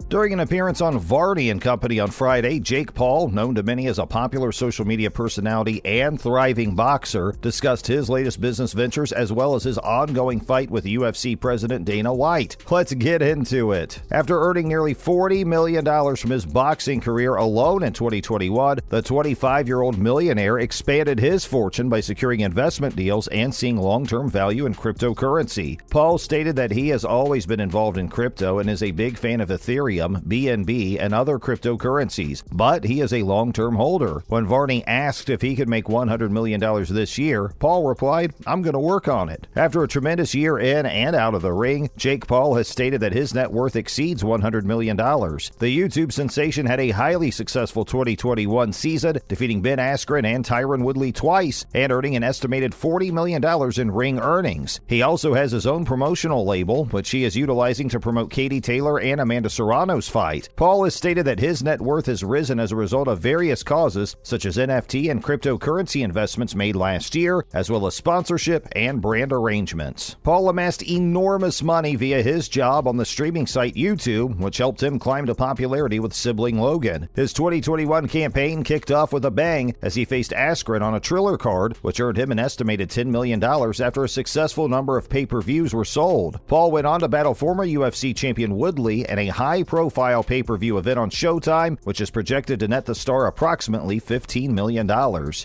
During an appearance on Varney & Company on Friday, Jake Paul, known to many as a popular social media personality and thriving boxer, discussed his latest business ventures as well as his ongoing fight with UFC President Dana White. Let's get into it. After earning nearly $40 million from his boxing career alone in 2021, the 25-year-old millionaire expanded his fortune by securing investment deals and seeing long-term value in cryptocurrency. Paul stated that he has always been involved in crypto and is a big fan of Ethereum, BNB, and other cryptocurrencies, but he is a long-term holder. When Varney asked if he could make $100 million this year, Paul replied, "I'm going to work on it." After a tremendous year in and out of the ring, Jake Paul has stated that his net worth exceeds $100 million. The YouTube sensation had a highly successful 2021 season, defeating Ben Askren and Tyron Woodley twice and earning an estimated $40 million in ring earnings. He also has his own promotional label, which he is utilizing to promote Katie Taylor and Amanda Serrano's fight. Paul has stated that his net worth has risen as a result of various causes, such as NFT and cryptocurrency investments made last year, as well as sponsorship and brand arrangements. Paul amassed enormous money via his job on the streaming site YouTube, which helped him climb to popularity with sibling Logan. His 2021 campaign kicked off with a bang as he faced Askren on a Triller card, which earned him an estimated $10 million after a successful number of pay-per-views were sold. Paul went on to battle former UFC champion Woodley in a high-profile pay-per-view event on Showtime, which is projected to net the star approximately $15 million.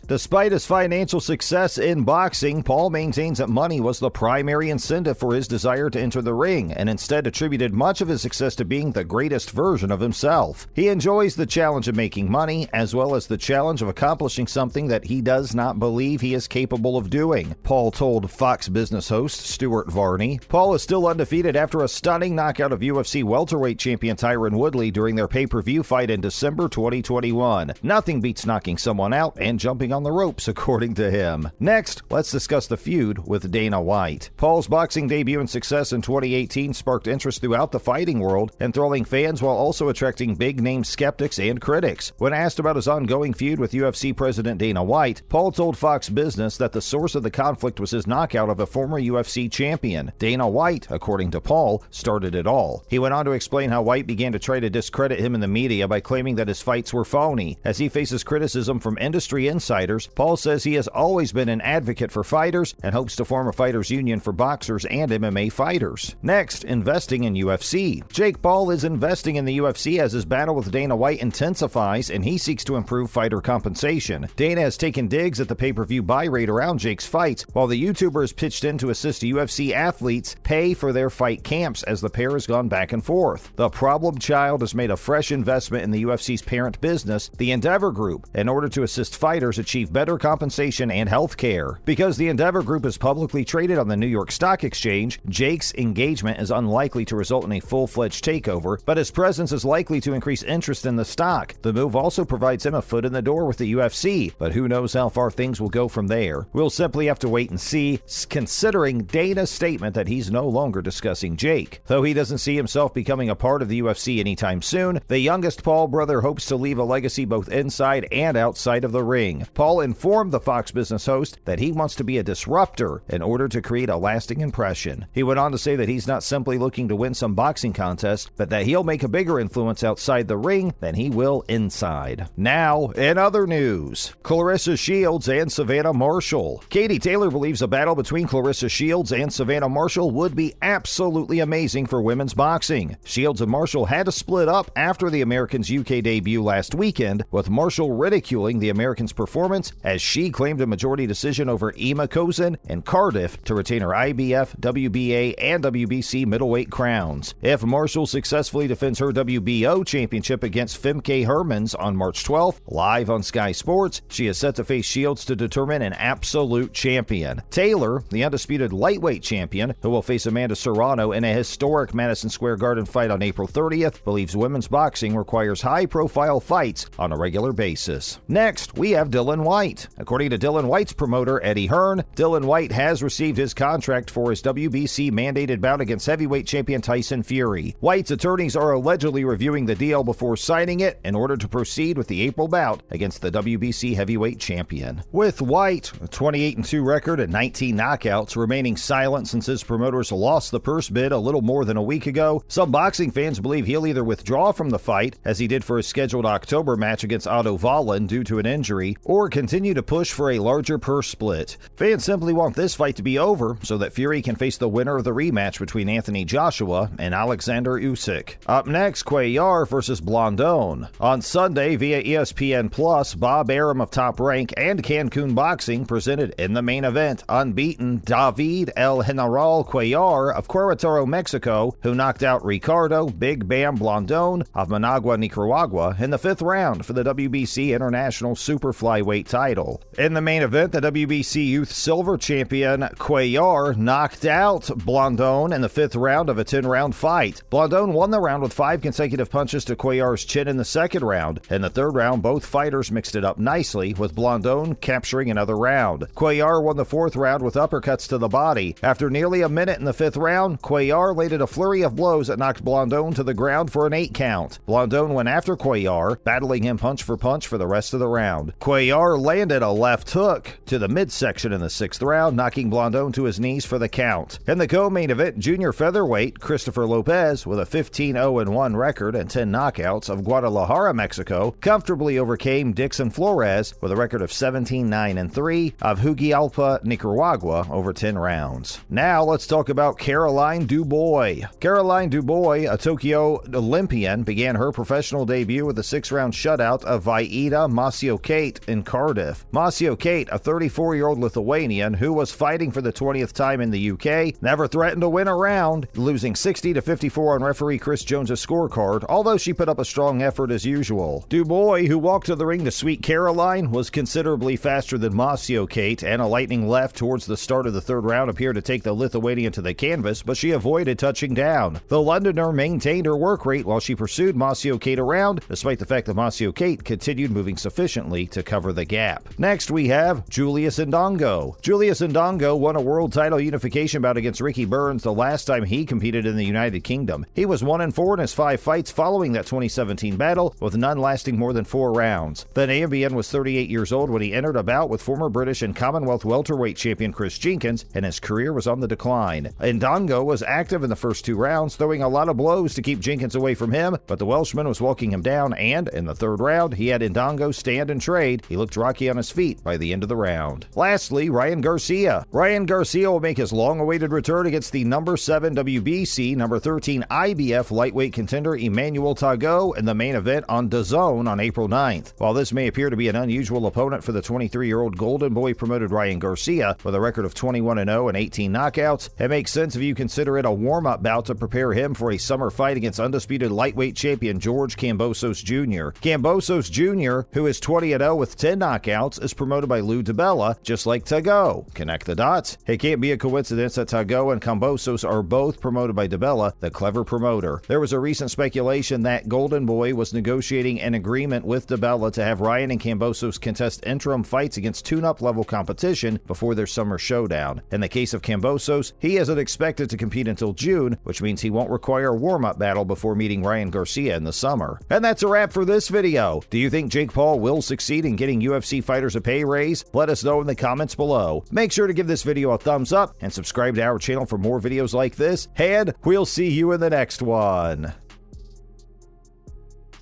Despite his financial success in boxing, Paul maintains that money was the primary incentive for his desire to enter the ring, and instead attributed much of his success to being the greatest version of himself. He enjoys the challenge of making money, as well as the challenge of accomplishing something that he does not believe he is capable of doing, Paul told Fox Business host Stuart Varney. Paul is still undefeated after a stunning knockout of UFC welterweight champion Tyron Woodley during their pay-per-view fight in December 2021. Nothing beats knocking someone out and jumping on the ropes, according to him. Next, let's discuss the feud with Dana White. Paul's boxing debut and success in 2018 sparked interest throughout the fighting world, enthralling fans while also attracting big-name skeptics and critics. When asked about his ongoing feud with UFC President Dana White, Paul told Fox Business that the source of the conflict was his knockout of a former UFC champion. Dana White, according to Paul, started it all. He went on to explain how White began to try to discredit him in the media by claiming that his fights were phony. As he faces criticism from industry insiders, Paul says he has always been an advocate for fighters and hopes to form a fighters union for boxers and MMA fighters. Next, investing in UFC. Jake Paul is investing in the UFC as his battle with Dana White intensifies and he seeks to improve fighter compensation. Dana has taken digs at the pay-per-view buy rate around Jake's fights, while the YouTuber has pitched in to assist UFC athletes pay for their fight camps as the pair has gone back and forth. The problem child has made a fresh investment in the UFC's parent business, the Endeavor Group, in order to assist fighters achieve better compensation and health care. Because the Endeavor Group is publicly traded on the New York Stock Exchange, Jake's engagement is unlikely to result in a full-fledged takeover, but his presence is likely to increase interest in the stock. The move also provides him a foot in the door with the UFC, but who knows how far things will go from there. We'll simply have to wait and see, considering Dana's statement that he's no longer discussing Jake. Though he doesn't see himself becoming a part of the UFC anytime soon, the youngest Paul brother hopes to leave a legacy both inside and outside of the ring. Paul informed the Fox Business host that he wants to be a disruptor in order to create a lasting impression. He went on to say that he's not simply looking to win some boxing contest, but that he'll make a bigger influence outside the ring than he will inside. Now, in other news, Clarissa Shields and Savannah Marshall. Katie Taylor believes a battle between Clarissa Shields and Savannah Marshall would be absolutely amazing for women's boxing. Shields and Marshall had to split up after the Americans' UK debut last weekend, with Marshall ridiculing the Americans' performance as she claimed a majority decision over Ema Kozin and Cardiff to retain her IBF, WBA, and WBC middleweight crowns. If Marshall successfully defends her WBO championship against Femke Hermans on March 12th, live on Sky Sports, she is set to face Shields to determine an absolute champion. Taylor, the undisputed lightweight champion, who will face Amanda Serrano in a historic Madison Square Garden fight on April 30th, believes women's boxing requires high-profile fights on a regular basis. Next, we have Dylan White. According to Dylan White's promoter, Eddie Hearn, Dylan White has received his contract for his WBC-mandated bout against heavyweight champion Tyson Fury. White's attorneys are allegedly reviewing the deal before signing it in order to proceed with the April bout against the WBC heavyweight champion. With White, a 28-2 record and 19 knockouts, remaining silent since his promoters lost the purse bid a little more than a week ago, some boxing fans believe believe he'll either withdraw from the fight, as he did for his scheduled October match against Otto Wallin due to an injury, or continue to push for a larger purse split. Fans simply want this fight to be over so that Fury can face the winner of the rematch between Anthony Joshua and Alexander Usyk. Up next, Cuellar versus Blandon. On Sunday, via ESPN Plus, Bob Arum of Top Rank and Cancun Boxing presented in the main event unbeaten David El General Cuellar of Querétaro, Mexico, who knocked out Ricardo Big Bam Blandon of Managua, Nicaragua in the 5th round for the WBC International Super Flyweight title. In the main event, the WBC Youth Silver Champion Cuellar knocked out Blandon in the 5th round of a 10-round fight. Blandon won the round with 5 consecutive punches to Cuellar's chin in the 2nd round. In the 3rd round, both fighters mixed it up nicely, with Blandon capturing another round. Cuellar won the 4th round with uppercuts to the body. After nearly a minute in the 5th round, Cuellar landed a flurry of blows that knocked Blandon to the ground for an 8 count. Blandon went after Cuellar, battling him punch for the rest of the round. Cuellar landed a left hook to the midsection in the 6th round, knocking Blandon to his knees for the count. In the co-main event, junior featherweight Christopher Lopez, with a 15-0-1 record and 10 knockouts, of Guadalajara, Mexico, comfortably overcame Dixon Flores with a record of 17-9-3 of Jugialpa, Nicaragua, over 10 rounds. Now let's talk about Caroline Dubois. Caroline Dubois, a Tokyo Olympian, began her professional debut with a 6-round shutout of Vaida Masiokate in Cardiff. Masiokate, a 34-year-old Lithuanian who was fighting for the 20th time in the UK, never threatened to win a round, losing 60-54 on referee Chris Jones' scorecard, although she put up a strong effort as usual. Dubois, who walked to the ring to sweet Caroline, was considerably faster than Masiokate, and a lightning left towards the start of the 3rd round appeared to take the Lithuanian to the canvas, but she avoided touching down. The Londoner maintained her work rate while she pursued Masiokate around, despite the fact that Masiokate continued moving sufficiently to cover the gap. Next, we have Julius Ndongo. Julius Ndongo won a world title unification bout against Ricky Burns the last time he competed in the United Kingdom. He was 1-4 in his 5 fights following that 2017 battle, with none lasting more than 4 rounds. The Namibian was 38 years old when he entered a bout with former British and Commonwealth welterweight champion Chris Jenkins, and his career was on the decline. Ndongo was active in the first 2 rounds, throwing a lot of blows to keep Jenkins away from him, but the Welshman was walking him down, and in the 3rd round, he had Ndongo stand and trade. He looked rocky on his feet by the end of the round. Lastly, Ryan Garcia. Ryan Garcia will make his long-awaited return against the number 7 WBC, number 13 IBF lightweight contender Emmanuel Tagot in the main event on DAZN on April 9th. While this may appear to be an unusual opponent for the 23-year-old Golden Boy promoted Ryan Garcia, with a record of 21-0 and 18 knockouts, it makes sense if you consider it a warm-up bout to prepare him for a summer fight against undisputed lightweight champion George Kambosos Jr. Kambosos Jr., who is 20-0 with 10 knockouts, is promoted by Lou DiBella, just like Tagot. Connect the dots? It can't be a coincidence that Tagot and Kambosos are both promoted by DiBella, the clever promoter. There was a recent speculation that Golden Boy was negotiating an agreement with DiBella to have Ryan and Kambosos contest interim fights against tune-up level competition before their summer showdown. In the case of Kambosos, he isn't expected to compete until June, which means he won't require a warm-up battle before meeting Ryan Garcia in the summer. And that's a wrap for this video. Do you think Jake Paul will succeed in getting UFC fighters a pay raise? Let us know in the comments below. Make sure to give this video a thumbs up and subscribe to our channel for more videos like this, and we'll see you in the next one.